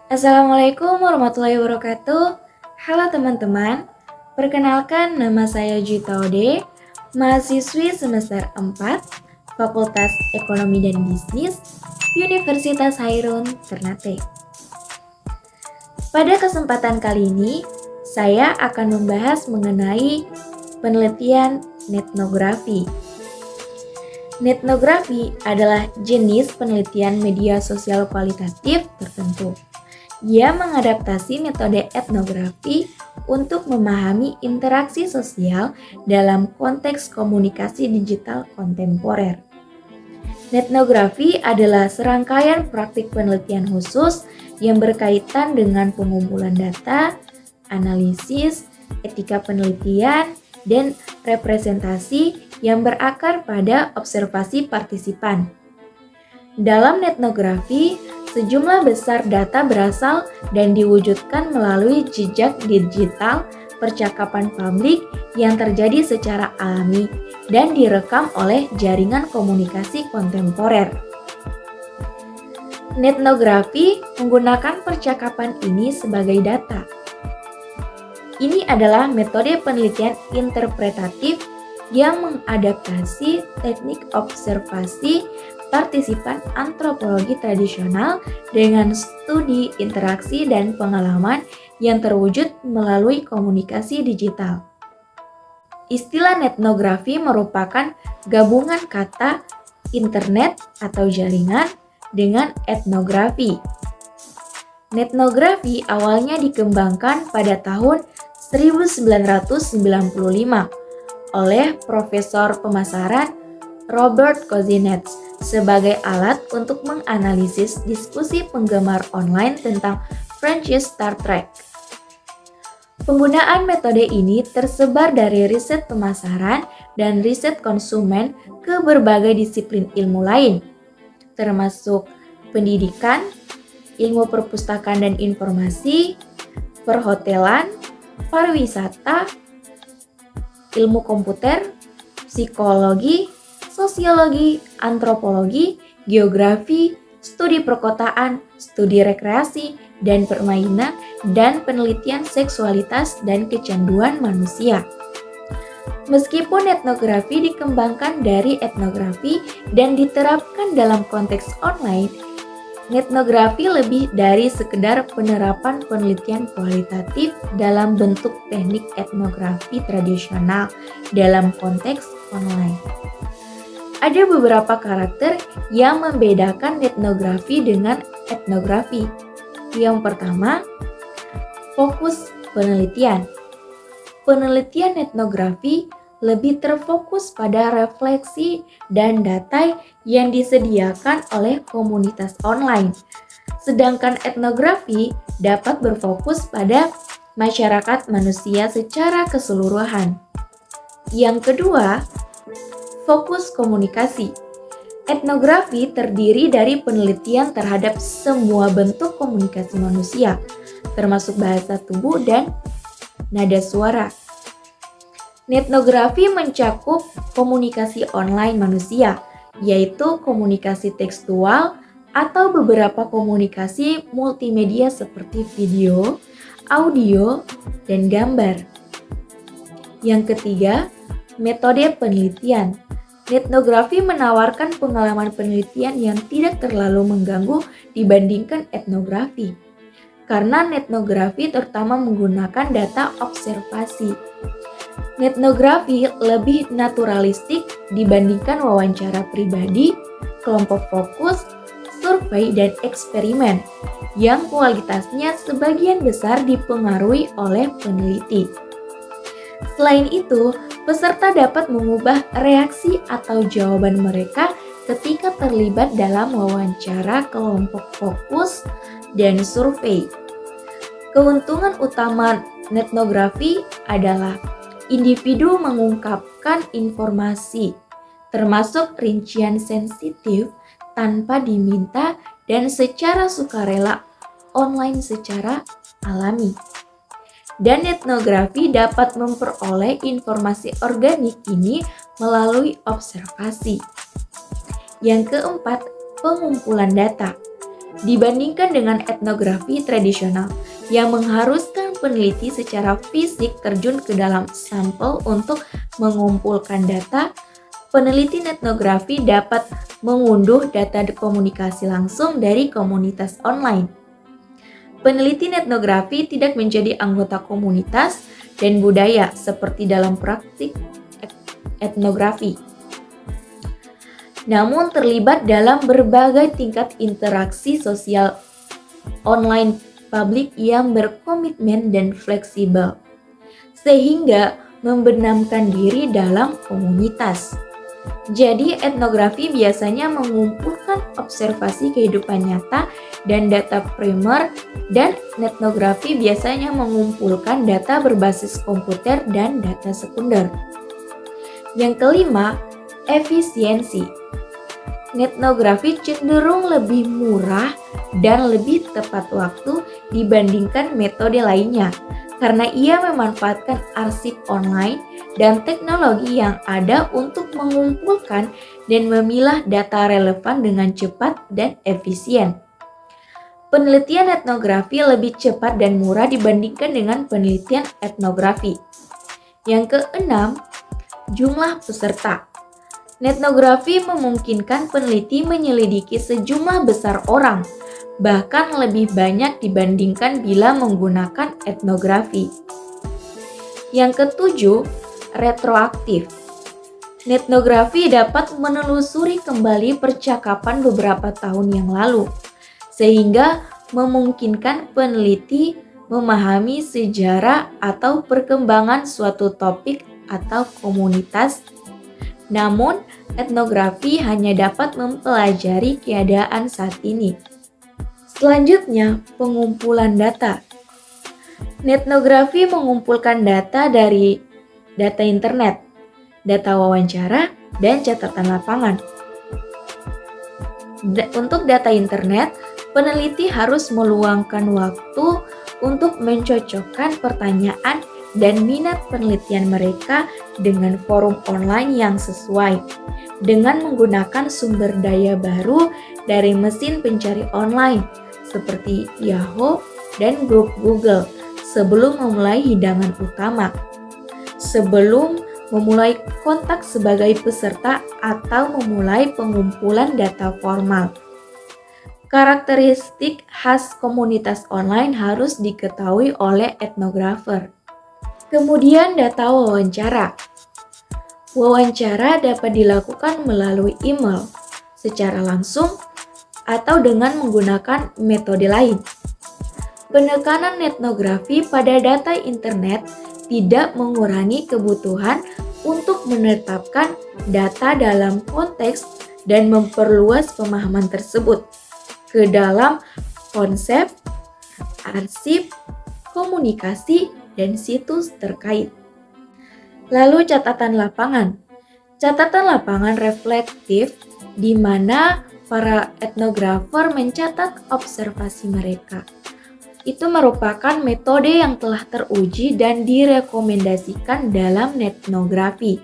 Assalamualaikum warahmatullahi wabarakatuh. Halo teman-teman, perkenalkan nama saya Gita Ode, mahasiswi semester 4, Fakultas Ekonomi dan Bisnis, Universitas Hairun, Ternate. Pada kesempatan kali ini, saya akan membahas mengenai penelitian etnografi. Etnografi adalah jenis penelitian media sosial kualitatif tertentu. Ia mengadaptasi metode etnografi untuk memahami interaksi sosial dalam konteks komunikasi digital kontemporer. Etnografi adalah serangkaian praktik penelitian khusus yang berkaitan dengan pengumpulan data, analisis, etika penelitian, dan representasi yang berakar pada observasi partisipan. Dalam etnografi, sejumlah besar data berasal dan diwujudkan melalui jejak digital percakapan publik yang terjadi secara alami dan direkam oleh jaringan komunikasi kontemporer. Etnografi menggunakan percakapan ini sebagai data. Ini adalah metode penelitian interpretatif yang mengadaptasi teknik observasi partisipan antropologi tradisional dengan studi interaksi dan pengalaman yang terwujud melalui komunikasi digital. Istilah etnografi merupakan gabungan kata internet atau jaringan dengan etnografi. Etnografi awalnya dikembangkan pada tahun 1995 oleh Profesor Pemasaran Robert Kozinets sebagai alat untuk menganalisis diskusi penggemar online tentang franchise Star Trek. Penggunaan metode ini tersebar dari riset pemasaran dan riset konsumen ke berbagai disiplin ilmu lain, termasuk pendidikan, ilmu perpustakaan dan informasi, perhotelan, pariwisata, ilmu komputer, psikologi, sosiologi, antropologi, geografi, studi perkotaan, studi rekreasi dan permainan, dan penelitian seksualitas dan kecanduan manusia. Meskipun etnografi dikembangkan dari etnografi dan diterapkan dalam konteks online, etnografi lebih dari sekedar penerapan penelitian kualitatif dalam bentuk teknik etnografi tradisional dalam konteks online. Ada beberapa karakter yang membedakan etnografi dengan etnografi. Yang pertama, fokus penelitian. Penelitian etnografi lebih terfokus pada refleksi dan data yang disediakan oleh komunitas online. Sedangkan etnografi dapat berfokus pada masyarakat manusia secara keseluruhan. Yang kedua, fokus komunikasi. Etnografi terdiri dari penelitian terhadap semua bentuk komunikasi manusia, termasuk bahasa tubuh dan nada suara. Etnografi mencakup komunikasi online manusia, yaitu komunikasi tekstual atau beberapa komunikasi multimedia seperti video, audio, dan gambar. Yang ketiga, metode penelitian. Etnografi menawarkan pengalaman penelitian yang tidak terlalu mengganggu dibandingkan etnografi, karena etnografi terutama menggunakan data observasi. Etnografi lebih naturalistik dibandingkan wawancara pribadi, kelompok fokus, survei, dan eksperimen yang kualitasnya sebagian besar dipengaruhi oleh peneliti. Selain itu, peserta dapat mengubah reaksi atau jawaban mereka ketika terlibat dalam wawancara kelompok fokus dan survei. Keuntungan utama etnografi adalah individu mengungkapkan informasi, termasuk rincian sensitif tanpa diminta dan secara sukarela online secara alami. Dan etnografi dapat memperoleh informasi organik ini melalui observasi. Yang keempat, pengumpulan data. dibandingkan dengan etnografi tradisional yang mengharuskan peneliti secara fisik terjun ke dalam sampel untuk mengumpulkan data. Peneliti etnografi dapat mengunduh data komunikasi langsung dari komunitas online. Peneliti etnografi tidak menjadi anggota komunitas dan budaya seperti dalam praktik etnografi, namun terlibat dalam berbagai tingkat interaksi sosial online publik yang berkomitmen dan fleksibel, sehingga membenamkan diri dalam komunitas. Jadi, etnografi biasanya mengumpulkan observasi kehidupan nyata dan data primer, dan etnografi biasanya mengumpulkan data berbasis komputer dan data sekunder. Yang kelima, efisiensi. Etnografi cenderung lebih murah dan lebih tepat waktu dibandingkan metode lainnya karena ia memanfaatkan arsip online dan teknologi yang ada untuk mengumpulkan dan memilah data relevan dengan cepat dan efisien. Penelitian etnografi lebih cepat dan murah dibandingkan dengan penelitian etnografi. Yang keenam, jumlah peserta. Etnografi memungkinkan peneliti menyelidiki sejumlah besar orang, bahkan lebih banyak dibandingkan bila menggunakan etnografi. Yang ketujuh, retroaktif. Etnografi dapat menelusuri kembali percakapan beberapa tahun yang lalu, sehingga memungkinkan peneliti memahami sejarah atau perkembangan suatu topik atau komunitas. Namun, etnografi hanya dapat mempelajari keadaan saat ini. Selanjutnya, pengumpulan data. Etnografi mengumpulkan data dari data internet, data wawancara, dan catatan lapangan. Untuk data internet, peneliti harus meluangkan waktu untuk mencocokkan pertanyaan dan minat penelitian mereka dengan forum online yang sesuai, dengan menggunakan sumber daya baru dari mesin pencari online seperti Yahoo dan grup Google sebelum memulai hidangan utama, sebelum memulai kontak sebagai peserta atau memulai pengumpulan data formal. Karakteristik khas komunitas online harus diketahui oleh etnografer. Kemudian data wawancara. Wawancara dapat dilakukan melalui email, secara langsung, atau dengan menggunakan metode lain. Penekanan etnografi pada data internet tidak mengurangi kebutuhan untuk menetapkan data dalam konteks dan memperluas pemahaman tersebut ke dalam konsep, arsip, komunikasi, dan situs terkait. Lalu catatan lapangan. Catatan lapangan reflektif di mana para etnografer mencatat observasi mereka. Itu merupakan metode yang telah teruji dan direkomendasikan dalam etnografi.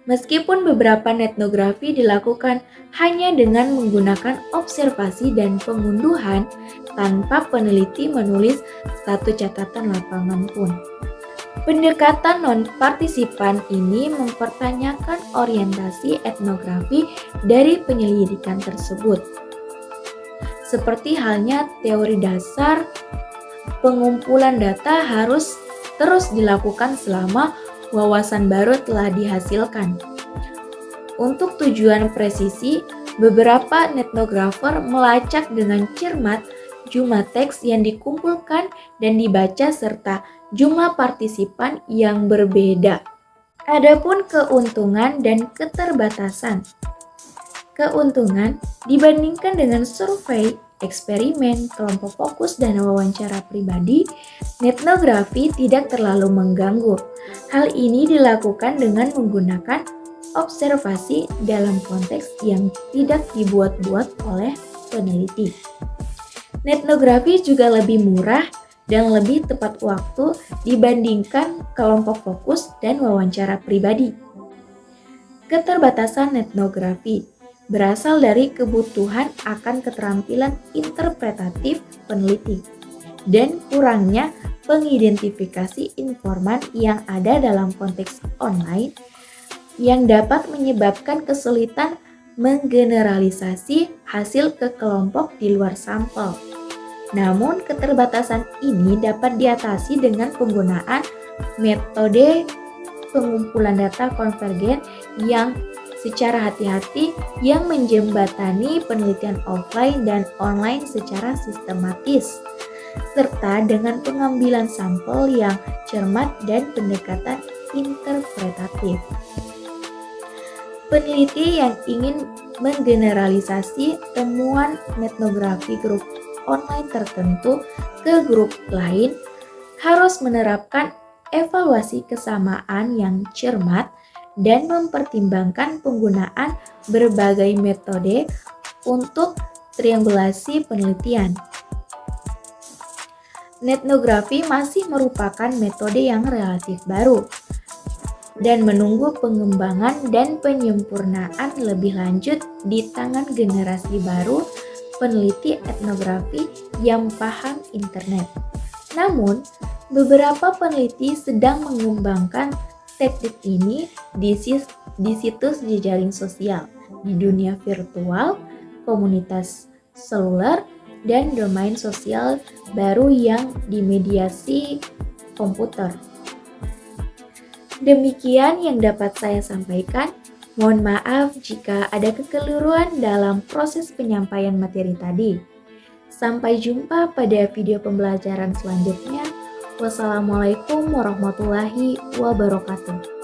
Meskipun beberapa etnografi dilakukan hanya dengan menggunakan observasi dan pengunduhan tanpa peneliti menulis satu catatan lapangan pun. Pendekatan non-partisipan ini mempertanyakan orientasi etnografi dari penyelidikan tersebut. Seperti halnya teori dasar, pengumpulan data harus terus dilakukan selama wawasan baru telah dihasilkan. Untuk tujuan presisi, beberapa etnografer melacak dengan cermat jumlah teks yang dikumpulkan dan dibaca serta jumlah partisipan yang berbeda. Adapun keuntungan dan keterbatasan. Keuntungan dibandingkan dengan survei, eksperimen, kelompok fokus, dan wawancara pribadi, etnografi tidak terlalu mengganggu. Hal ini dilakukan dengan menggunakan observasi dalam konteks yang tidak dibuat-buat oleh peneliti. Etnografi juga lebih murah dan lebih tepat waktu dibandingkan kelompok fokus dan wawancara pribadi. Keterbatasan etnografi. berasal dari kebutuhan akan keterampilan interpretatif peneliti dan kurangnya pengidentifikasi informan yang ada dalam konteks online yang dapat menyebabkan kesulitan menggeneralisasi hasil ke kelompok di luar sampel. Namun, keterbatasan ini dapat diatasi dengan penggunaan metode pengumpulan data konvergen yang secara hati-hati yang menjembatani penelitian offline dan online secara sistematis, serta dengan pengambilan sampel yang cermat dan pendekatan interpretatif. Peneliti yang ingin menggeneralisasi temuan etnografi grup online tertentu ke grup lain harus menerapkan evaluasi kesamaan yang cermat dan mempertimbangkan penggunaan berbagai metode untuk triangulasi penelitian. Etnografi masih merupakan metode yang relatif baru dan menunggu pengembangan dan penyempurnaan lebih lanjut di tangan generasi baru peneliti etnografi yang paham internet. Namun, beberapa peneliti sedang mengembangkan teknik ini di situs jejaring sosial, di dunia virtual, komunitas seluler, dan domain sosial baru yang dimediasi komputer. Demikian yang dapat saya sampaikan. Mohon maaf jika ada kekeliruan dalam proses penyampaian materi tadi. Sampai jumpa pada video pembelajaran selanjutnya. Wassalamualaikum warahmatullahi wabarakatuh.